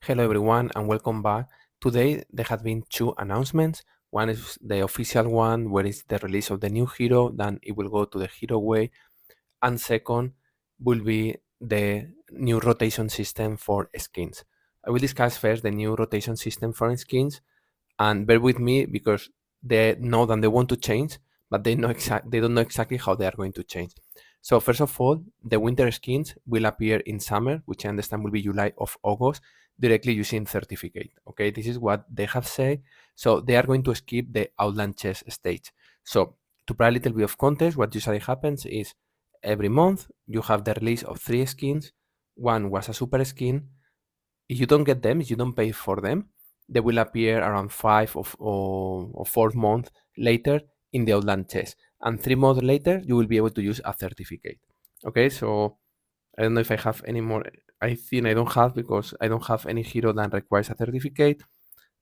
Hello everyone and welcome back. Today there have been two announcements. One is the official one where it's the release of the new hero, then it will go to the hero way. And second will be the new rotation system for skins. I will discuss first the new rotation system for skins, and bear with me because they know that they want to change, but they don't know exactly how they are going to change. So first of all, the winter skins will appear in summer, which I understand will be July of August, directly using certificate. Okay, this is what they have said. So they are going to skip the outland chess stage. So to provide a little bit of context, what usually happens is every month you have the release of three skins. One was a super skin. If you don't get them, if you don't pay for them, they will appear around 5 or 4 months later in the outland chest. And 3 months later, you will be able to use a certificate. Okay, so I don't know if I have any more. I think I don't have because I don't have any hero that requires a certificate.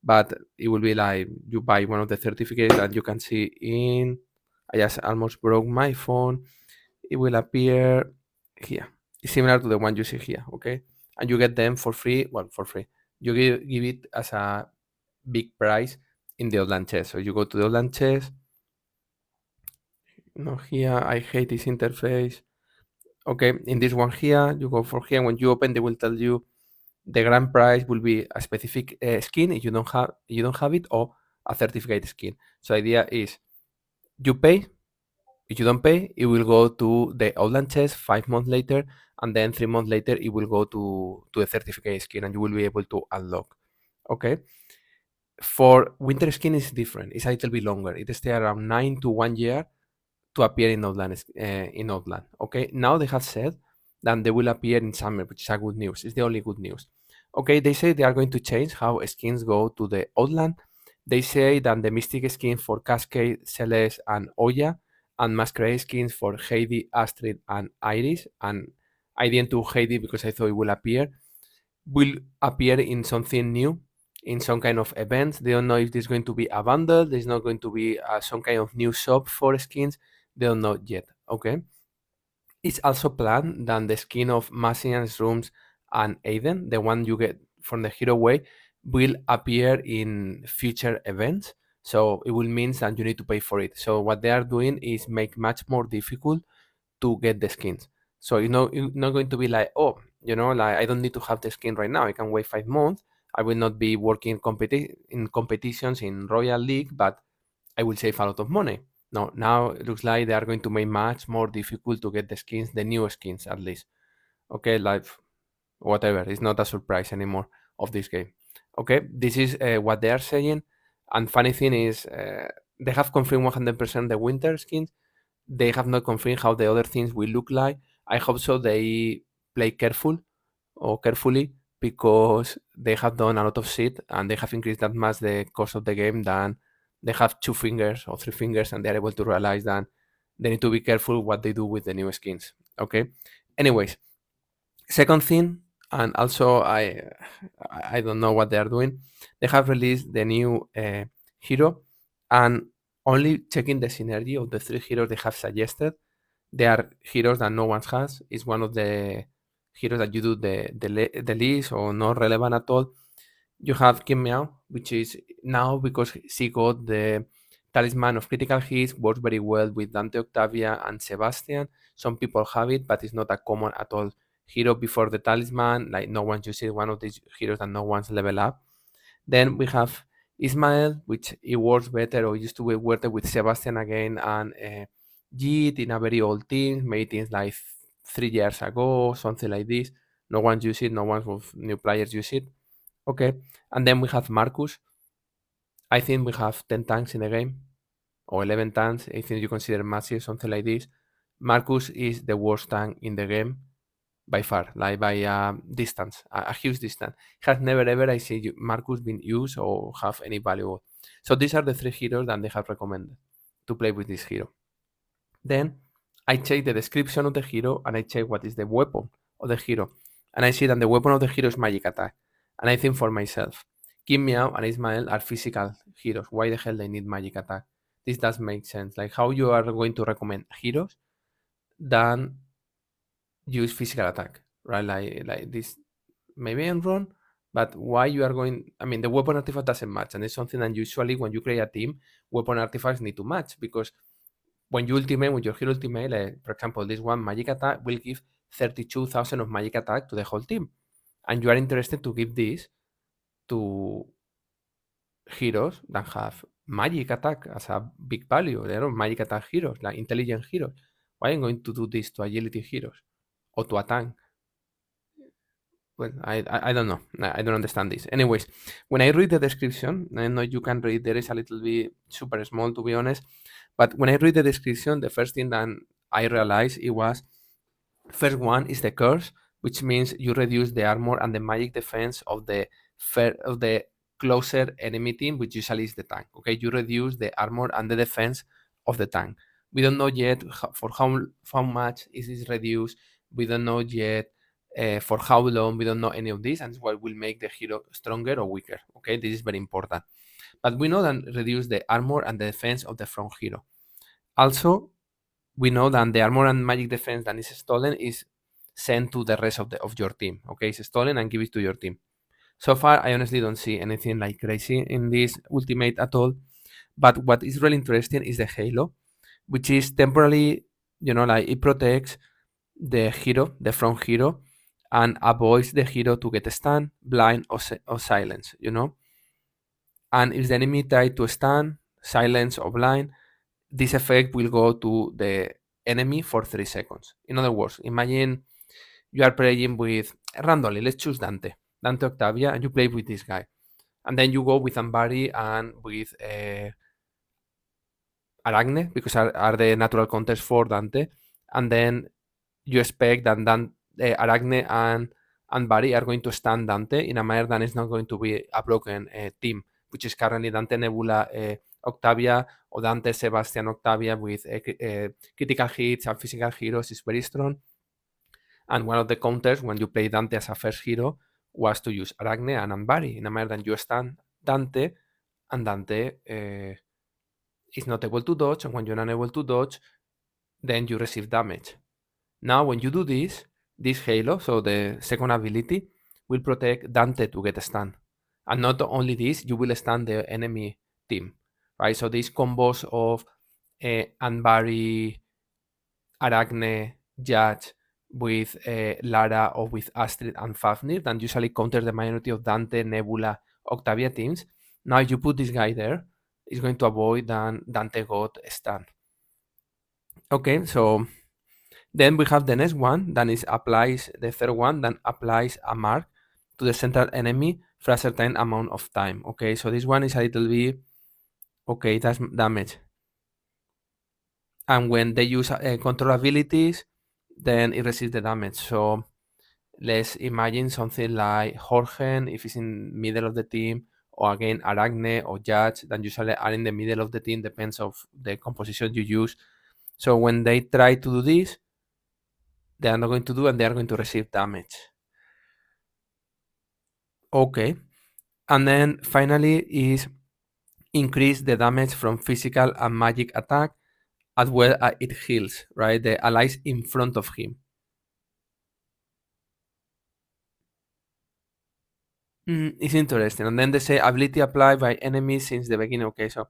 But it will be like you buy one of the certificates that you can see in. I just almost broke my phone. It will appear here. It's similar to the one you see here, okay? And you get them for free. Well, for free. You give it as a big price in the online chest. So you go to the online chest. No, here I hate this interface. Okay, in this one here, you go for here. When you open, they will tell you the grand prize will be a specific skin if you don't have it, or a certificate skin. So the idea is you pay. If you don't pay, it will go to the outland chest 5 months later, and then 3 months later, it will go to the certificate skin, and you will be able to unlock. Okay. For winter skin, is different. It's a little bit longer. It stays around 9 to 1 year to appear in Outland. Okay. Now they have said that they will appear in summer, which is a good news. It's the only good news. Okay. They say they are going to change how skins go to the Outland. They say that the Mystic skin for Cascade, Celeste, and Oya, and Masquerade skins for Heidi, Astrid, and Iris. And I didn't do Heidi because I thought it will appear in something new, in some kind of events. They don't know if there's going to be a bundle. There's not going to be some kind of new shop for skins. They don't know yet. Okay. It's also planned that the skin of Massian's rooms and Aiden, the one you get from the hero way, will appear in future events. So it will mean that you need to pay for it. So what they are doing is make much more difficult to get the skins. So you're not going to be like, oh, like I don't need to have the skin right now. I can wait 5 months. I will not be working in competitions in Royal League, but I will save a lot of money. No, now it looks like they are going to make much more difficult to get the skins, the new skins at least. Okay, like whatever. It's not a surprise anymore of this game. Okay, this is what they are saying. And funny thing is, they have confirmed 100% the winter skins. They have not confirmed how the other things will look like. I hope so they play carefully, because they have done a lot of shit and they have increased that much the cost of the game than they have 2 fingers or 3 fingers, and they're able to realize that they need to be careful what they do with the new skins. Okay. Anyways, second thing, and also I don't know what they are doing. They have released the new hero, and only checking the synergy of the three heroes they have suggested, they are heroes that no one has. It's one of the heroes that you do the least or not relevant at all. You have Kim Meow, which is now, because she got the Talisman of Critical Hits, works very well with Dante Octavia and Sebastian. Some people have it, but it's not a common at all hero before the Talisman. Like, no one uses one of these heroes that no one's level up. Then we have Ismael, which it works better, or used to work better with Sebastian again, and Jit in a very old team, made things like 3 years ago, something like this. No one use it, no one of new players use it. Okay, and then we have Marcus. I think we have 10 tanks in the game, or 11 tanks. I think you consider massive, something like this. Marcus is the worst tank in the game by far, like by a distance, a huge distance. Has never ever I see Marcus been used or have any value. So these are the three heroes that they have recommended to play with this hero. Then I check the description of the hero and I check what is the weapon of the hero. And I see that the weapon of the hero is magic attack. And I think for myself, Kim Meow and Ismael are physical heroes. Why the hell they need magic attack? This does make sense. Like, how you are going to recommend heroes than use physical attack, right? Like this. Maybe I'm wrong, But why you are going? I mean, the weapon artifact doesn't match, and it's something that usually when you create a team, weapon artifacts need to match because when you ultimate, when your hero ultimate, for example, this one magic attack will give 32,000 of magic attack to the whole team, and you are interested to give this to heroes that have magic attack as a big value. They are magic attack heroes, like intelligent heroes. Why am I going to do this to agility heroes or to a tank? Well, I don't know. I don't understand this. Anyways, when I read the description, I know you can read. There is a little bit super small, to be honest. But when I read the description, the first thing that I realized it was first one is the curse, which means you reduce the armor and the magic defense of the closer enemy team, which usually is the tank. Okay, you reduce the armor and the defense of the tank. We don't know yet for how much is this reduced. We don't know yet for how long. We don't know any of this, and it's what will make the hero stronger or weaker. Okay, this is very important. But we know that reduce the armor and the defense of the front hero. Also, we know that the armor and magic defense that is stolen is sent to the rest of your team. Okay, it's stolen and give it to your team. So far, I honestly don't see anything like crazy in this ultimate at all. But what is really interesting is the halo, which is temporarily, like it protects the hero, the front hero, and avoids the hero to get stunned, blind, or silence. And if the enemy try to stun, silence, or blind, this effect will go to the enemy for 3 seconds. In other words, imagine you are playing with randomly, let's choose Dante Octavia, and you play with this guy. And then you go with Ambari and with Arachne, because are the natural counters for Dante. And then you expect that Arachne and Barry are going to stand Dante in a manner that is not going to be a broken team, which is currently Dante Nebula Octavia or Dante Sebastian Octavia with critical hits and physical heroes is very strong. And one of the counters when you play Dante as a first hero was to use Arachne and Ambari in a manner that you stand Dante and Dante is not able to dodge, and when you're not able to dodge, then you receive damage. Now, when you do this Halo, so the second ability, will protect Dante to get stunned. And not only this, you will stun the enemy team, right? So these combos of Anbari, Arachne, Judge with Lara or with Astrid and Fafnir that usually counter the minority of Dante, Nebula, Octavia teams. Now, if you put this guy there, it's going to avoid Dante got stun. Okay, so then we have the next one that is applies the third one that applies a mark to the central enemy for a certain amount of time. Okay, so this one is a little bit okay, that's damage. And when they use control abilities, then it receives the damage. So let's imagine something like Jorgen if he's in middle of the team, or again Arachne or Judge that usually are in the middle of the team, depends of the composition you use. So when they try to do this, they are not going to do and they are going to receive damage. Okay. And then finally is increase the damage from physical and magic attack as well as it heals, right? The allies in front of him. It's interesting. And then they say ability applied by enemies since the beginning. Okay, so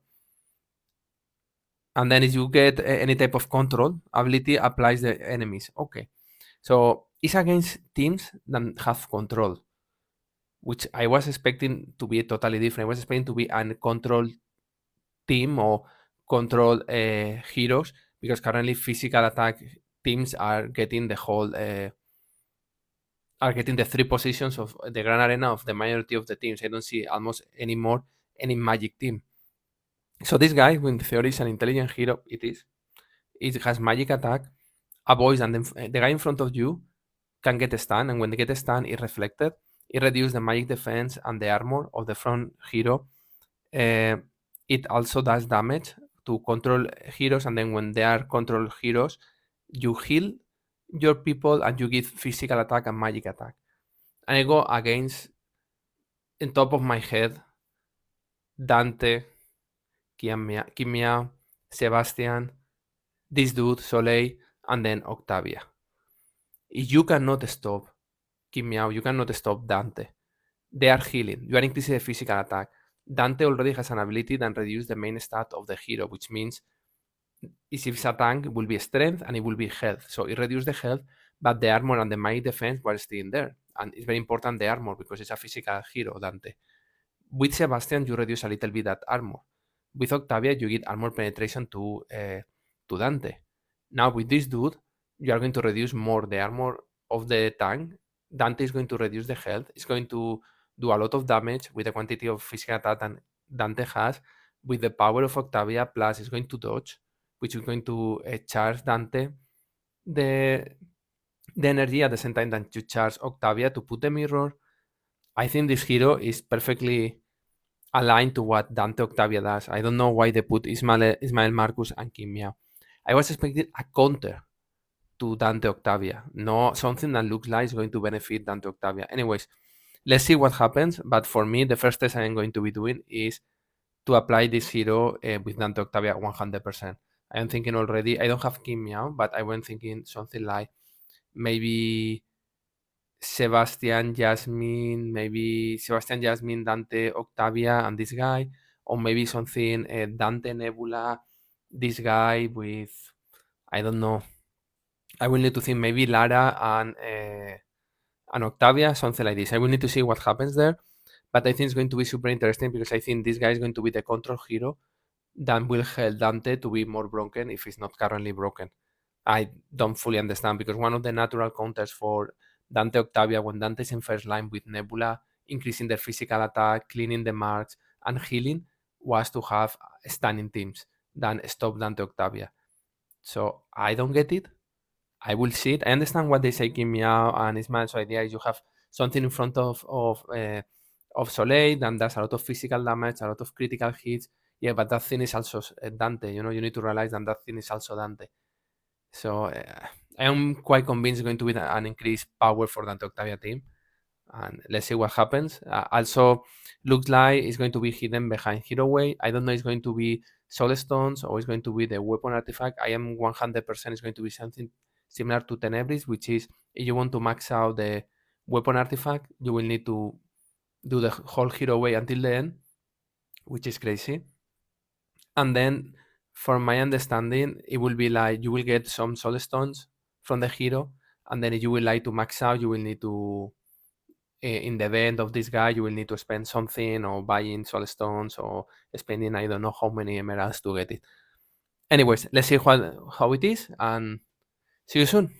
and then if you get any type of control, ability applies the enemies. Okay. So it's against teams that have control, which I was expecting to be totally different. I was expecting to be an control team or control heroes because currently physical attack teams are getting the whole are getting the 3 positions of the grand arena of the majority of the teams. I don't see almost anymore any magic team. So this guy, when the theory is an intelligent hero, it has magic attack, avoids, and then the guy in front of you can get stunned, and when they get stunned, it reflected. It reduces the magic defense and the armor of the front hero. Uh, it also does damage to control heroes, and then when they are control heroes, you heal your people and you give physical attack and magic attack. And I go against, in top of my head, Dante, Kimia, Sebastian, this dude, Soleil, and then Octavia. If you cannot stop Kim Miao, you cannot stop Dante. they are healing. You are increasing the physical attack. Dante already has an ability that reduces the main stat of the hero, which means if it's a tank, it will be strength and it will be health. So it reduces the health, but the armor and the magic defense were still in there. And it's very important the armor because it's a physical hero, Dante. With Sebastian, you reduce a little bit that armor. With Octavia, you get armor penetration to Dante. Now with this dude, you are going to reduce more the armor of the tank. Dante is going to reduce the health. It's going to do a lot of damage with the quantity of physical attack that Dante has. With the power of Octavia, plus it's going to dodge, which is going to charge Dante the the energy at the same time that you charge Octavia to put the mirror. I think this hero is perfectly aligned to what Dante Octavia does. I don't know why they put Ismael Marcus and Kim Miao. I was expecting a counter to Dante Octavia, no something that looks like it's going to benefit Dante Octavia. Anyways, let's see what happens. But for me, the first test I'm going to be doing is to apply this hero with Dante Octavia 100%. I am thinking already, I don't have Kim Miao, but I went thinking something like maybe Sebastian Jasmine, Dante Octavia, and this guy, or maybe something Dante Nebula, this guy with, I don't know. I will need to think maybe Lara and Octavia, something like this. I will need to see what happens there, but I think it's going to be super interesting because I think this guy is going to be the control hero that will help Dante to be more broken if he's not currently broken. I don't fully understand because one of the natural counters for Dante Octavia when Dante's in first line with Nebula, increasing their physical attack, cleaning the march, and healing was to have stunning teams than stop Dante Octavia. So I don't get it. I will see it. I understand what they say, Kim Miao and Ismail's idea is you have something in front of Soleil that does a lot of physical damage, a lot of critical hits. Yeah, but that thing is also Dante. You know, you need to realize that that thing is also Dante. So I am quite convinced it's going to be an increased power for Dante Octavia team. And let's see what happens. Also, looks like it's going to be hidden behind Hero Way. I don't know if it's going to be Soul Stones or it's going to be the weapon artifact. I am 100% it's going to be something similar to Tenebris, which is if you want to max out the weapon artifact, you will need to do the whole Hero Way until the end, which is crazy. And then, from my understanding, it will be like you will get some Soul Stones from the hero, and then if you would like to max out, you will need to in the event of this guy, you will need to spend something or buying soul stones or spending I don't know how many emeralds to get it. Anyways, let's see how it is and see you soon.